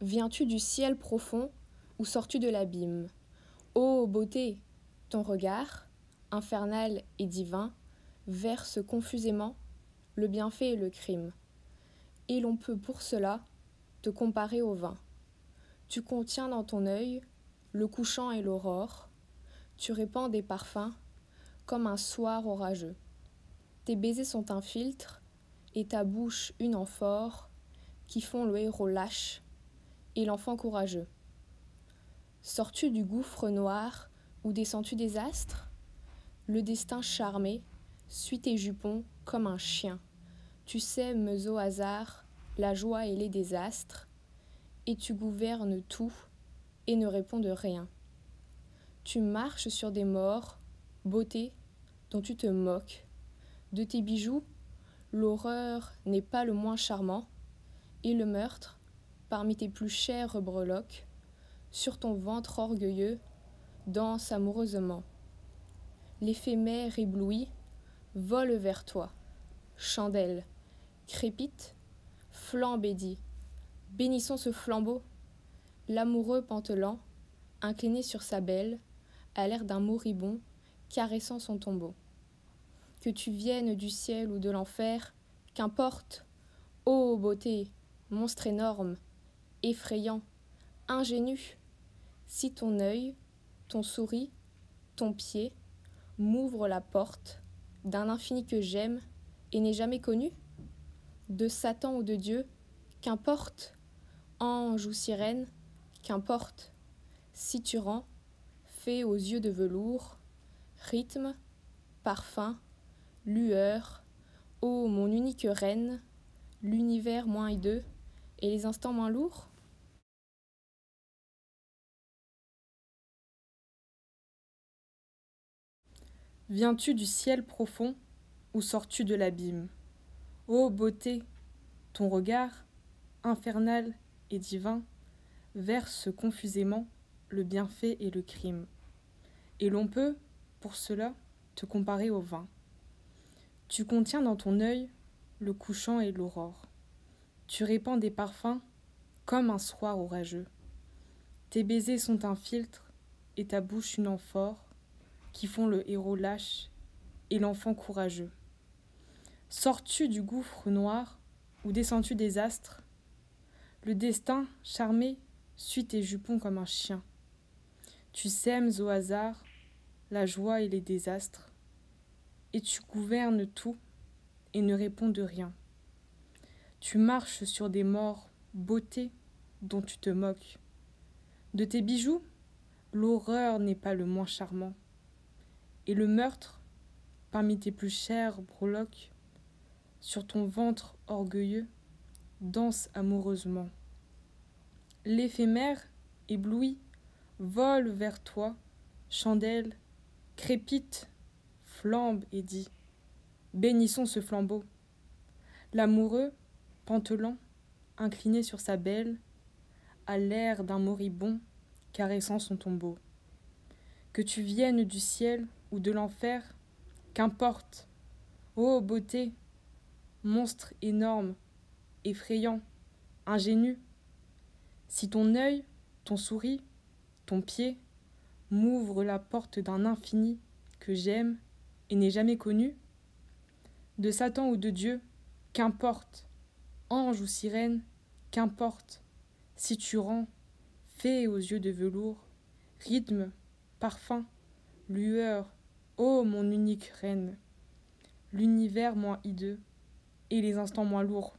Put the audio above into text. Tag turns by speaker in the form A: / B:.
A: Viens-tu du ciel profond ou sors-tu de l'abîme? Ô beauté, ton regard, infernal et divin, verse confusément le bienfait et le crime. Et l'on peut pour cela te comparer au vin. Tu contiens dans ton œil le couchant et l'aurore, tu répands des parfums comme un soir orageux. Tes baisers sont un filtre et ta bouche une amphore qui font le héros lâche et l'enfant courageux. Sors-tu du gouffre noir ou descends-tu des astres? Le destin charmé suit tes jupons comme un chien. Tu sèmes au hasard la joie et les désastres, et tu gouvernes tout et ne réponds de rien. Tu marches sur des morts, beauté dont tu te moques. De tes bijoux, l'horreur n'est pas le moins charmant, et le meurtre, parmi tes plus chères breloques, sur ton ventre orgueilleux, danse amoureusement. L'éphémère ébloui vole vers toi, chandelle, crépite, flambe et dit, bénissons ce flambeau. L'amoureux pantelant, incliné sur sa belle, a l'air d'un moribond caressant son tombeau. Que tu viennes du ciel ou de l'enfer, qu'importe, ô beauté, monstre énorme, effrayant, ingénu, si ton œil, ton souris, ton pied m'ouvre la porte d'un infini que j'aime et n'ai jamais connu, de Satan ou de Dieu, qu'importe, ange ou sirène, qu'importe, si tu rends, fée aux yeux de velours, rythme, parfum, lueur, ô mon unique reine, l'univers moins hideux et les instants moins lourds?
B: Viens-tu du ciel profond ou sors-tu de l'abîme? Ô beauté, ton regard, infernal et divin, verse confusément le bienfait et le crime. Et l'on peut, pour cela, te comparer au vin. Tu contiens dans ton œil le couchant et l'aurore. Tu répands des parfums comme un soir orageux. Tes baisers sont un filtre et ta bouche une amphore qui font le héros lâche et l'enfant courageux. Sors-tu du gouffre noir ou descends-tu des astres? Le destin, charmé, suit tes jupons comme un chien. Tu sèmes au hasard la joie et les désastres, et tu gouvernes tout et ne réponds de rien. Tu marches sur des morts, beauté dont tu te moques. De tes bijoux, l'horreur n'est pas le moins charmant, et le meurtre, parmi tes plus chères breloques, sur ton ventre orgueilleux, danse amoureusement. L'éphémère, ébloui, vole vers toi, chandelle, crépite, flambe et dit, bénissons ce flambeau. L'amoureux, pantelant, incliné sur sa belle, a l'air d'un moribond caressant son tombeau. Que tu viennes du ciel ou de l'enfer, qu'importe, ô beauté, monstre énorme, effrayant, ingénu, si ton œil, ton souris, ton pied m'ouvre la porte d'un infini que j'aime et n'ai jamais connu, de Satan ou de Dieu, qu'importe, ange ou sirène, qu'importe, si tu rends, fée aux yeux de velours, rythme, parfum, lueur, ô mon unique reine, l'univers moins hideux et les instants moins lourds.